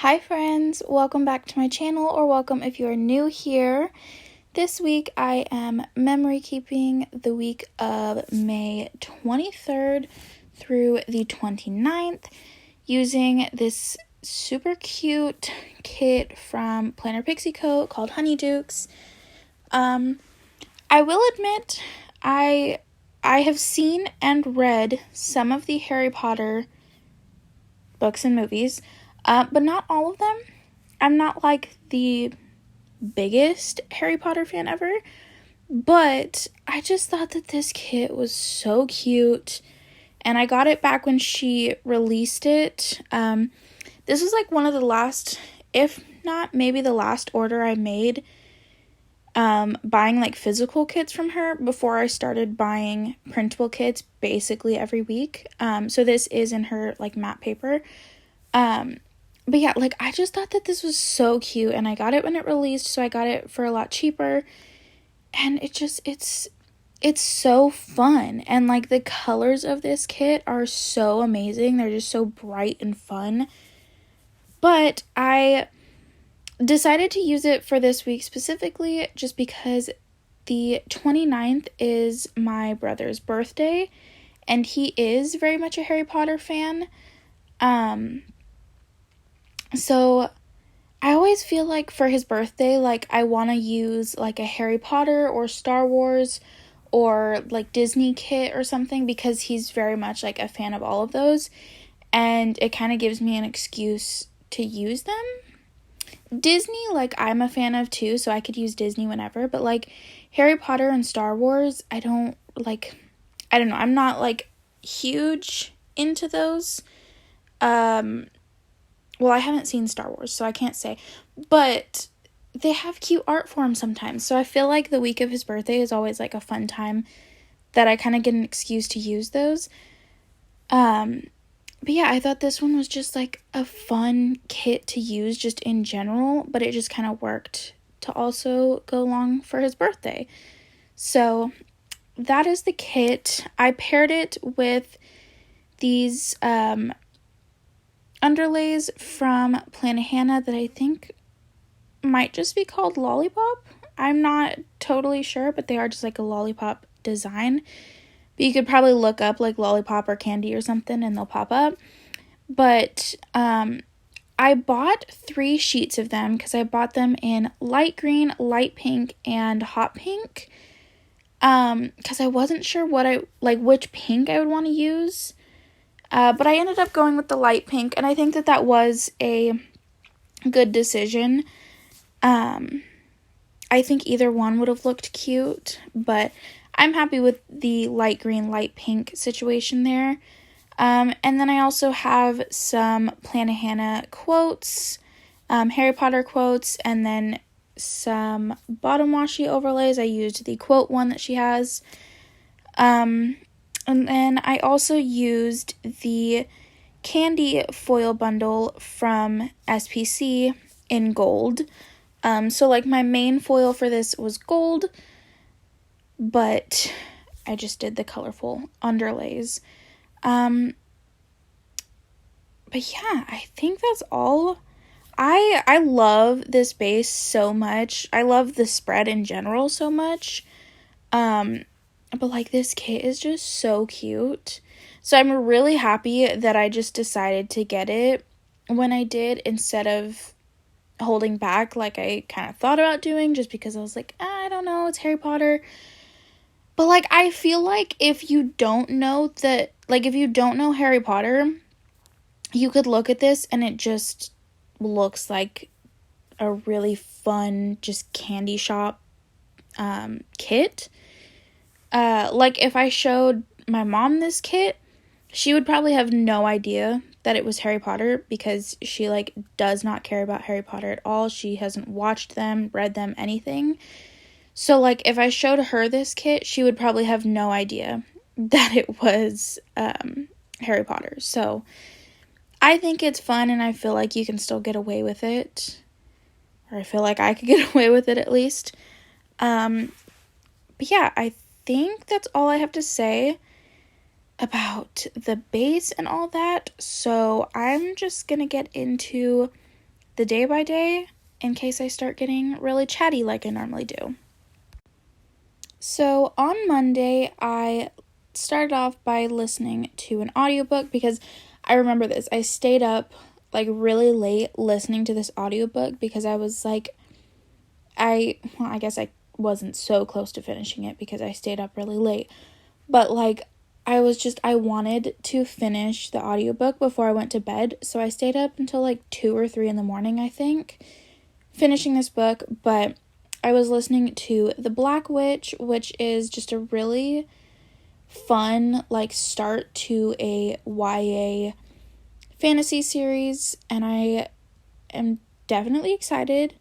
Hi friends, welcome back to my channel, or welcome if you are new here. This week I am memory keeping the week of May 23rd through the 29th using this super cute kit from PlannerPixieCo called Honeydukes. I will admit I have seen and read some of the Harry Potter books and movies, but not all of them. I'm not like the biggest Harry Potter fan ever, but I just thought that this kit was so cute, and I got it back when she released it. This was like one of the last, if not maybe the last order I made, buying like physical kits from her before I started buying printable kits basically every week. So this is in her like matte paper. But yeah, like I just thought that this was so cute, and I got it when it released, so I got it for a lot cheaper. And it's so fun, and like the colors of this kit are so amazing. They're just so bright and fun. But I decided to use it for this week specifically just because the 29th is my brother's birthday, and he is very much a Harry Potter fan. So I always feel like for his birthday, like I want to use like a Harry Potter or Star Wars or like Disney kit or something, because he's very much like a fan of all of those, and it kind of gives me an excuse to use them. Disney, like I'm a fan of too, so I could use Disney whenever, but like Harry Potter and Star Wars, I don't know, I'm not like huge into those. Well, I haven't seen Star Wars, so I can't say, but they have cute art for him sometimes, so I feel like the week of his birthday is always like a fun time that I kind of get an excuse to use those. But yeah, I thought this one was just like a fun kit to use just in general, but it just kind of worked to also go along for his birthday. So that is the kit. I paired it with these underlays from Plannahannah that I think might just be called Lollipop. I'm not totally sure, but they are just like a lollipop design. But you could probably look up like lollipop or candy or something and they'll pop up. But I bought 3 sheets of them because I bought them in light green, light pink, and hot pink. Because I wasn't sure which pink I would want to use. But I ended up going with the light pink, and I think that was a good decision. I think either one would have looked cute, but I'm happy with the light green, light pink situation there. And then I also have some Plannahannah quotes, Harry Potter quotes, and then some bottom washi overlays. I used the quote one that she has. And then I also used the candy foil bundle from SPC in gold. So like my main foil for this was gold, but I just did the colorful underlays. But yeah, I think that's all. I love this base so much. I love the spread in general so much. But like this kit is just so cute. So I'm really happy that I just decided to get it when I did, instead of holding back like I kind of thought about doing, just because I was like, I don't know, it's Harry Potter. But like I feel like if you don't know Harry Potter, you could look at this and it just looks like a really fun just candy shop kit. Like if I showed my mom this kit, she would probably have no idea that it was Harry Potter, because she like does not care about Harry Potter at all. She hasn't watched them, read them, anything. So like if I showed her this kit, she would probably have no idea that it was Harry Potter. So I think it's fun, and I feel like you can still get away with it, or I feel like I could get away with it at least. But yeah, I think that's all I have to say about the base and all that. So I'm just gonna get into the day by day in case I start getting really chatty like I normally do. So on Monday, I started off by listening to an audiobook because I remember this. I stayed up like really late listening to this audiobook because I was like, I guess I wasn't so close to finishing it because I stayed up really late. But like, I wanted to finish the audiobook before I went to bed. So I stayed up until like 2 or 3 in the morning, I think, finishing this book. But I was listening to The Black Witch, which is just a really fun, like, start to a YA fantasy series. And I am definitely excited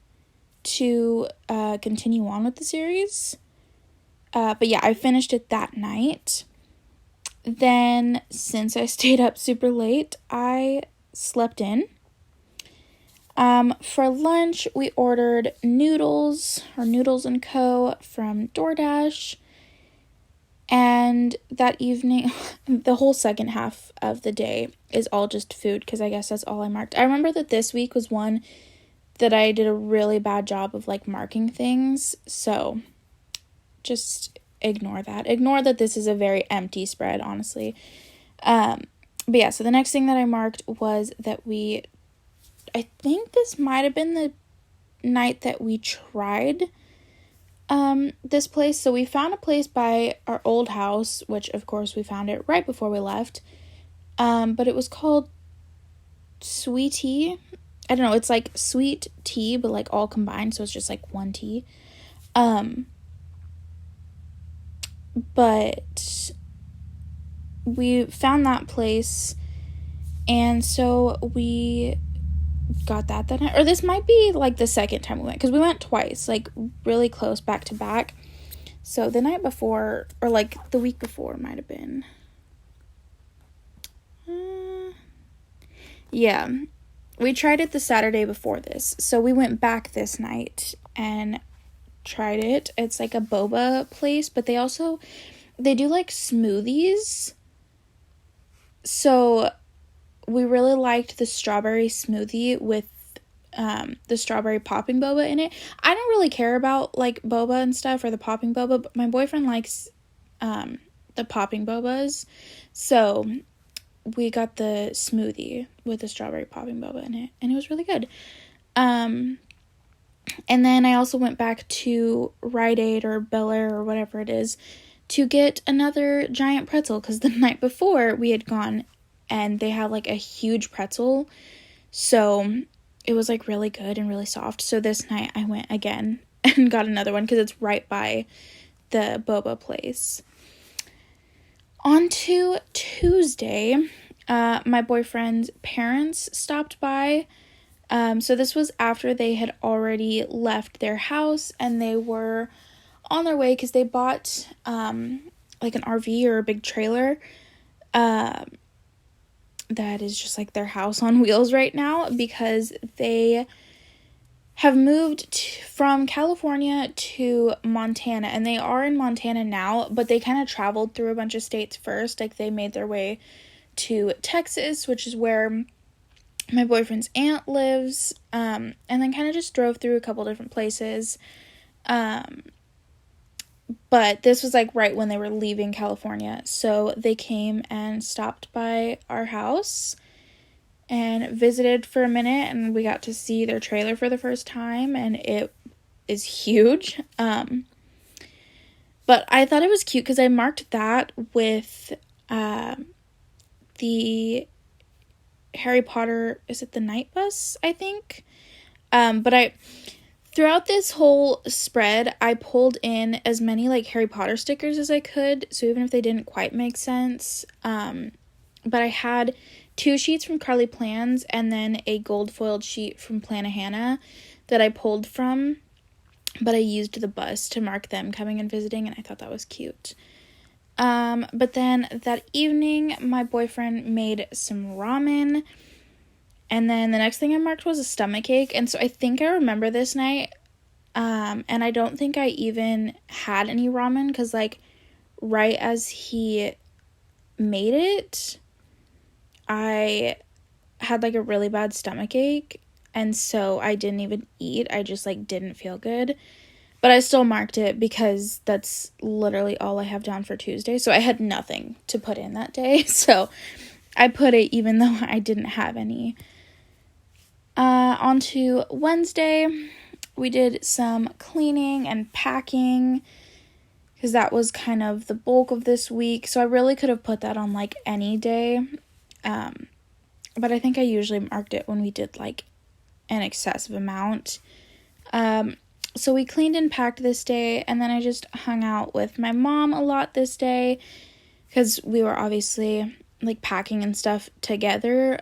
to continue on with the series. But yeah, I finished it that night. Then, since I stayed up super late, I slept in. For lunch, we ordered Noodles & Co. from DoorDash. And that evening, the whole second half of the day is all just food, because I guess that's all I marked. I remember that this week was one that I did a really bad job of, like, marking things. So, just ignore that. Ignore that this is a very empty spread, honestly. But yeah, so the next thing that I marked was that I think this might have been the night that we tried this place. So we found a place by our old house, which of course we found it right before we left. But it was called Sweetie. I don't know, it's like sweet tea, but like all combined, so it's just like one tea. But we found that place, and so we got that night. Or this might be like the second time we went, because we went twice, like really close back to back. So the night before, or like the week before, might have been. Yeah, we tried it the Saturday before this. So we went back this night and tried it. It's like a boba place, but they do like smoothies. So we really liked the strawberry smoothie with the strawberry popping boba in it. I don't really care about like boba and stuff, or the popping boba, but my boyfriend likes the popping bobas. So we got the smoothie with the strawberry popping boba in it, and it was really good. And then I also went back to Rite Aid or Bel Air or whatever it is to get another giant pretzel, because the night before we had gone and they had like a huge pretzel, so it was like really good and really soft. So this night I went again and got another one because it's right by the boba place. On to Tuesday, my boyfriend's parents stopped by. So this was after they had already left their house and they were on their way because they bought like an RV or a big trailer that is just like their house on wheels right now, because they have moved from California to Montana, and they are in Montana now, but they kind of traveled through a bunch of states first. Like they made their way to Texas, which is where my boyfriend's aunt lives, and then kind of just drove through a couple different places. But this was like right when they were leaving California, so they came and stopped by our house and visited for a minute, and we got to see their trailer for the first time, and it is huge. But I thought it was cute because I marked that with the Harry Potter, is it the Night Bus, I think? But throughout this whole spread, I pulled in as many like Harry Potter stickers as I could, so even if they didn't quite make sense. But I had 2 sheets from Carly Plans and then a gold foiled sheet from Plannahannah that I pulled from, but I used the bus to mark them coming and visiting, and I thought that was cute. But then that evening, my boyfriend made some ramen, and then the next thing I marked was a stomachache, and so I think I remember this night, and I don't think I even had any ramen, because, like, right as he made it, I had, like, a really bad stomachache, and so I didn't even eat. I just, like, didn't feel good. But I still marked it because that's literally all I have down for Tuesday. So I had nothing to put in that day. So I put it even though I didn't have any. On to Wednesday, we did some cleaning and packing because that was kind of the bulk of this week. So I really could have put that on, like, any day. But I think I usually marked it when we did, like, an excessive amount. So we cleaned and packed this day, and then I just hung out with my mom a lot this day because we were obviously, like, packing and stuff together,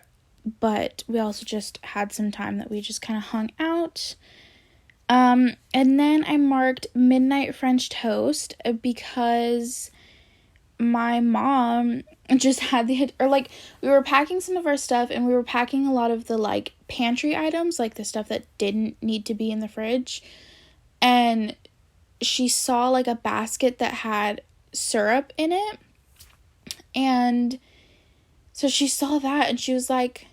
but we also just had some time that we just kind of hung out. And then I marked midnight French toast because my mom just had we were packing some of our stuff, and we were packing a lot of the, like, pantry items, like the stuff that didn't need to be in the fridge. And she saw, like, a basket that had syrup in it. And so she saw that and she was like,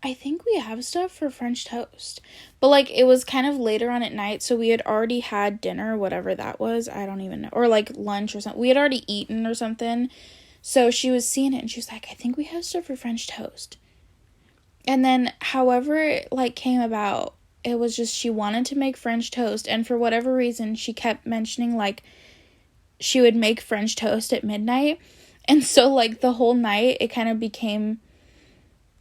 I think we have stuff for French toast. But, like, it was kind of later on at night, so we had already had dinner, whatever that was. I don't even know. Or, like, lunch or something. We had already eaten or something. So she was seeing it and she was like, I think we have stuff for French toast. And then however it, like, came about, it was just she wanted to make French toast, and for whatever reason, she kept mentioning, like, she would make French toast at midnight, and so, like, the whole night, it kind of became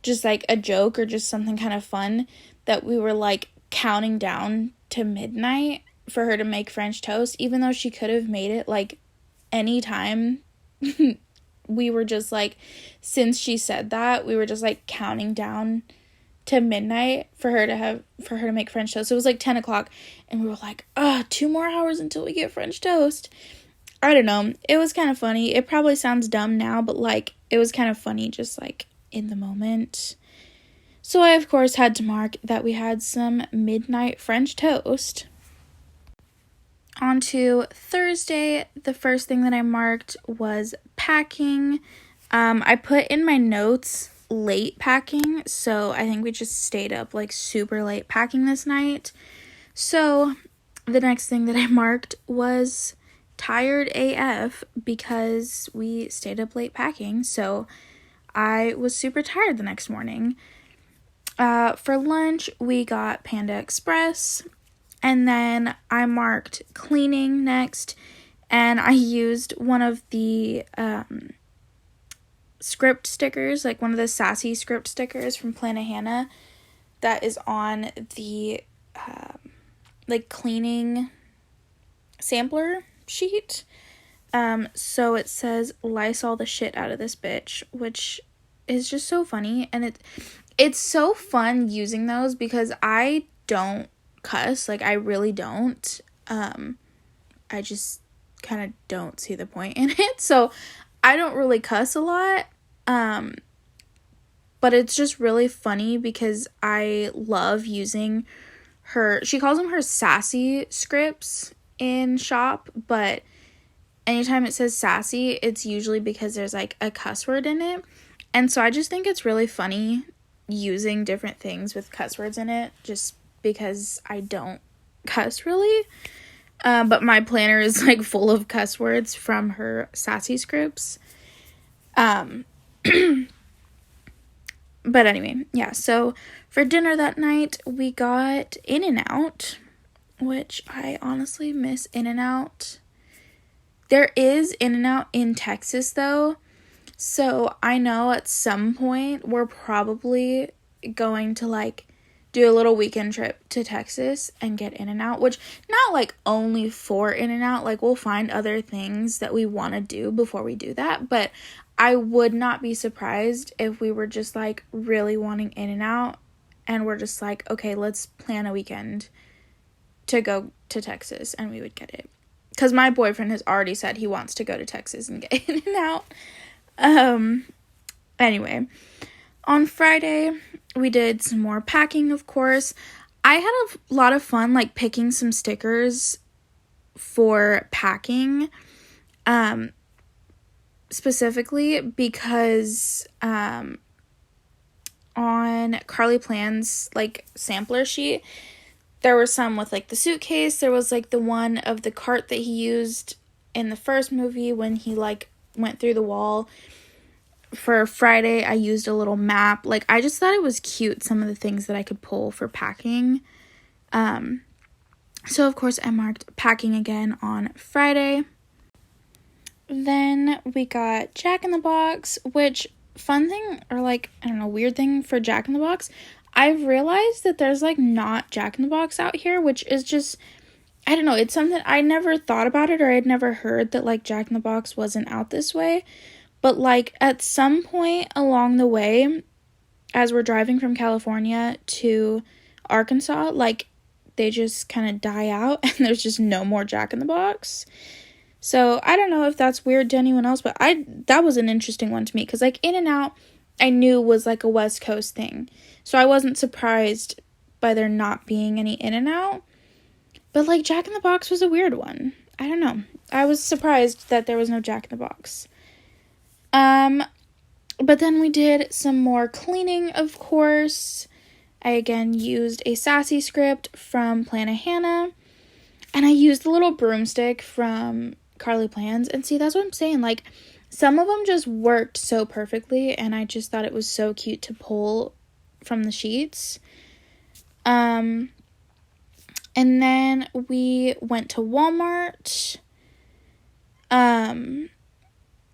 just, like, a joke or just something kind of fun that we were, like, counting down to midnight for her to make French toast, even though she could have made it, like, any time. We were just, like, since she said that, we were just, like, counting down to midnight for her to make French toast. It was like 10 o'clock, and we were like, 2 more hours until we get French toast. I don't know. It was kind of funny. It probably sounds dumb now, but, like, it was kind of funny just, like, in the moment. So I, of course, had to mark that we had some midnight French toast. On to Thursday, the first thing that I marked was packing. I put in my notes late packing, so I think we just stayed up, like, super late packing this night. So the next thing that I marked was tired AF because we stayed up late packing, so I was super tired the next morning. For lunch, we got Panda Express, and then I marked cleaning next, and I used one of the script stickers, like one of the sassy script stickers from PlannerPixieCo that is on the like, cleaning sampler sheet. So it says Lysol the shit out of this bitch, which is just so funny, and it's so fun using those because I don't cuss, like, I really don't. I just kind of don't see the point in it, so I don't really cuss a lot. But it's just really funny because I love using she calls them her sassy scripts in shop, but anytime it says sassy, it's usually because there's, like, a cuss word in it. And so I just think it's really funny using different things with cuss words in it, just because I don't cuss really. But my planner is, like, full of cuss words from her sassy scripts. But anyway, yeah, so for dinner that night, we got In-N-Out, which I honestly miss In-N-Out. There is In-N-Out in Texas, though, so I know at some point we're probably going to, like, do a little weekend trip to Texas and get In-N-Out, which, not, like, only for In-N-Out, like, we'll find other things that we want to do before we do that, but I would not be surprised if we were just, like, really wanting In-N-Out, and we're just like, okay, let's plan a weekend to go to Texas, and we would get it. Because my boyfriend has already said he wants to go to Texas and get In-N-Out. Anyway, on Friday, we did some more packing, of course. I had a lot of fun, like, picking some stickers for packing, specifically because, on Carly Plan's, like, sampler sheet. There were some with, like, the suitcase. There was, like, the one of the cart that he used in the first movie when he, like, went through the wall. For Friday, I used a little map. Like, I just thought it was cute, some of the things that I could pull for packing. So, of course, I marked packing again on Friday. Then we got Jack in the Box, which, fun thing, or, like, I don't know, weird thing for Jack in the Box, I've realized that there's, like, not Jack in the Box out here, which is just, I don't know, it's something, I never thought about it, or I'd never heard that, like, Jack in the Box wasn't out this way. But, like, at some point along the way, as we're driving from California to Arkansas, like, they just kind of die out, and there's just no more Jack in the Box. So, I don't know if that's weird to anyone else, but that was an interesting one to me, because, like, In-N-Out, I knew was, like, a West Coast thing. So, I wasn't surprised by there not being any In-N-Out. But, like, Jack in the Box was a weird one. I don't know. I was surprised that there was no Jack in the Box. But then we did some more cleaning, of course. I again used a sassy script from Planner, and I used the little broomstick from Carly Plan's. And see, that's what I'm saying. Like, some of them just worked so perfectly, and I just thought it was so cute to pull from the sheets. And then we went to Walmart.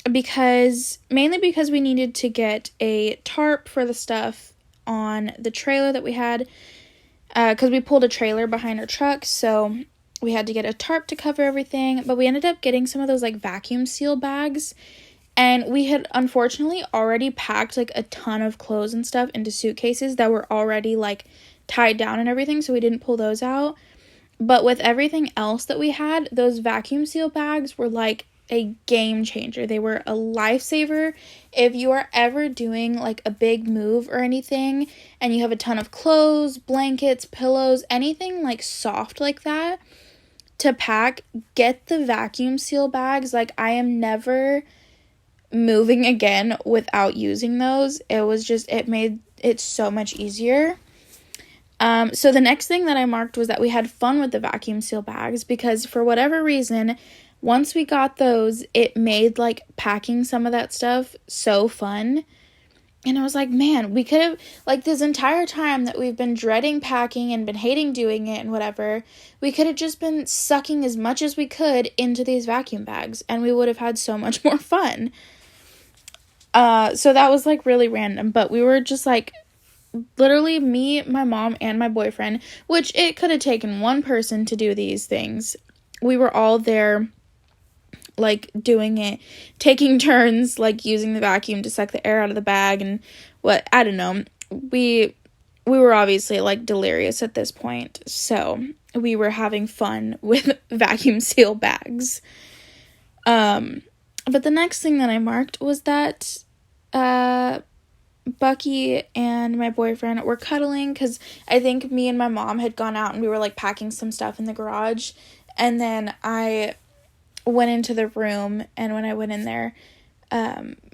Mainly because we needed to get a tarp for the stuff on the trailer that we had, because we pulled a trailer behind our truck, so we had to get a tarp to cover everything. But we ended up getting some of those, like, vacuum seal bags, and we had unfortunately already packed, like, a ton of clothes and stuff into suitcases that were already, like, tied down and everything, so we didn't pull those out. But with everything else that we had, those vacuum seal bags were, like, a game changer. They were a lifesaver if you are ever doing, like, a big move or anything, and you have a ton of clothes, blankets, pillows, anything, like, soft like that to pack. Get the vacuum seal bags. Like, I am never moving again without using those. It was just, it made it so much easier. So the next thing that I marked was that we had fun with the vacuum seal bags, because for whatever reason, once we got those, it made, like, packing some of that stuff so fun. And I was like, man, we could have, like, this entire time that we've been dreading packing and been hating doing it and whatever, we could have just been sucking as much as we could into these vacuum bags, and we would have had so much more fun. So that was, like, really random, but we were just, like, literally me, my mom, and my boyfriend, which it could have taken one person to do these things. We were all there, like, doing it, taking turns, like, using the vacuum to suck the air out of the bag, and what, I don't know, we were obviously, like, delirious at this point, so we were having fun with vacuum seal bags. But the next thing that I marked was that, Bucky and my boyfriend were cuddling, because I think me and my mom had gone out and we were, like, packing some stuff in the garage, and then I went into the room, and when I went in there,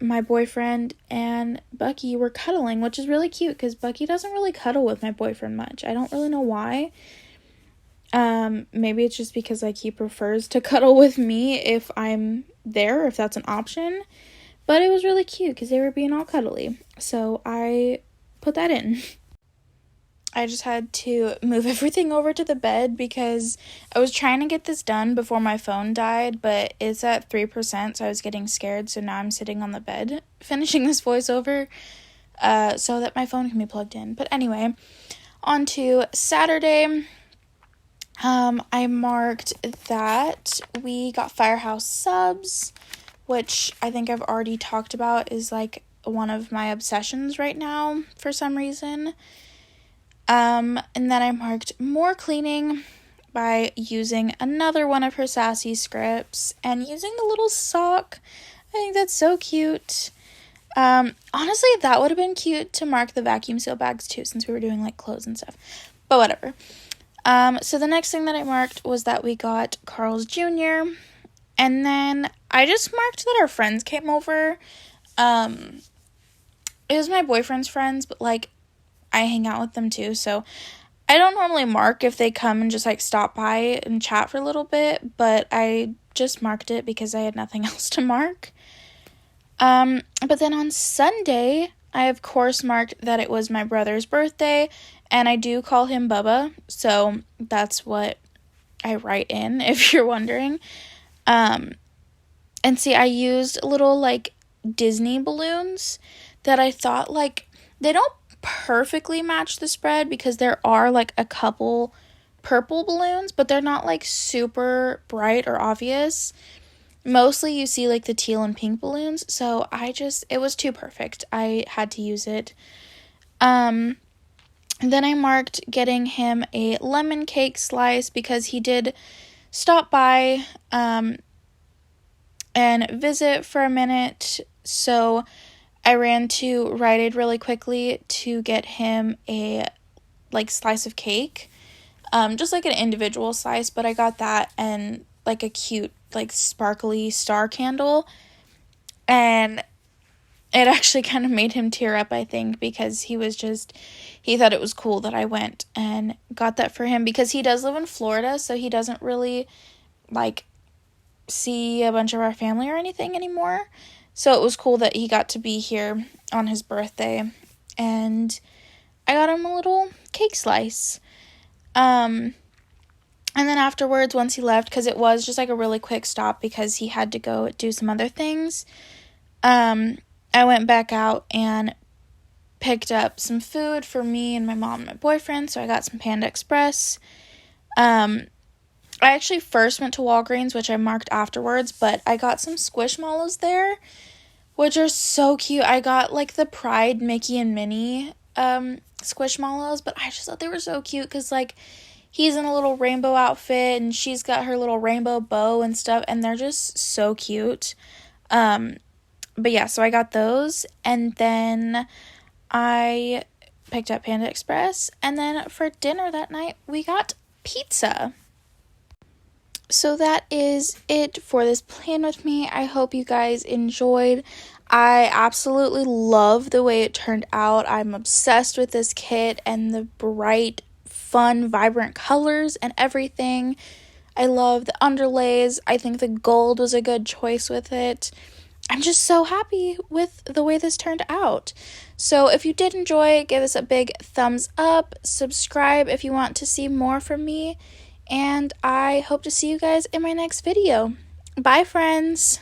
my boyfriend and Bucky were cuddling, which is really cute, because Bucky doesn't really cuddle with my boyfriend much. I don't really know why. Maybe it's just because, like, he prefers to cuddle with me if I'm there, if that's an option. But it was really cute because they were being all cuddly. So I put that in. I just had to move everything over to the bed because I was trying to get this done before my phone died, but it's at 3%, so I was getting scared. So now I'm sitting on the bed finishing this voiceover so that my phone can be plugged in. But anyway, on to Saturday. I marked that we got Firehouse subs, which I think I've already talked about is, like, one of my obsessions right now for some reason. And then I marked more cleaning by using another one of her sassy scripts and using the little sock. I think that's so cute. Honestly, that would have been cute to mark the vacuum seal bags too, since we were doing, like, clothes and stuff. But whatever. So the next thing that I marked was that we got Carl's Jr., and then I just marked that our friends came over. It was my boyfriend's friends, but, like, I hang out with them too, so I don't normally mark if they come and just like stop by and chat for a little bit, but I just marked it because I had nothing else to mark. But then on Sunday, I of course marked that it was my brother's birthday, and I do call him Bubba, so that's what I write in, if you're wondering. And see, I used little like Disney balloons that I thought like they don't perfectly match the spread because there are like a couple purple balloons, but they're not like super bright or obvious. Mostly you see like the teal and pink balloons, so it was too perfect. I had to use it. Then I marked getting him a lemon cake slice because he did stop by and visit for a minute, so I ran to Rite Aid really quickly to get him a like slice of cake, just like an individual slice, but I got that and like a cute like sparkly star candle, and it actually kind of made him tear up, I think, because he thought it was cool that I went and got that for him, because he does live in Florida, so he doesn't really like see a bunch of our family or anything anymore. So it was cool that he got to be here on his birthday, and I got him a little cake slice. And then afterwards, once he left, because it was just like a really quick stop because he had to go do some other things, I went back out and picked up some food for me and my mom and my boyfriend, so I got some Panda Express. I actually first went to Walgreens, which I marked afterwards, but I got some Squishmallows there, which are so cute. I got like the Pride Mickey and Minnie Squishmallows, but I just thought they were so cute because like he's in a little rainbow outfit and she's got her little rainbow bow and stuff, and they're just so cute. But yeah, so I got those, and then I picked up Panda Express, and then for dinner that night we got pizza. So that is it for this plan with me. I hope you guys enjoyed. I absolutely love the way it turned out. I'm obsessed with this kit and the bright, fun, vibrant colors and everything. I love the underlays. I think the gold was a good choice with it. I'm just so happy with the way this turned out. So if you did enjoy, give us a big thumbs up. Subscribe if you want to see more from me. And I hope to see you guys in my next video. Bye, friends!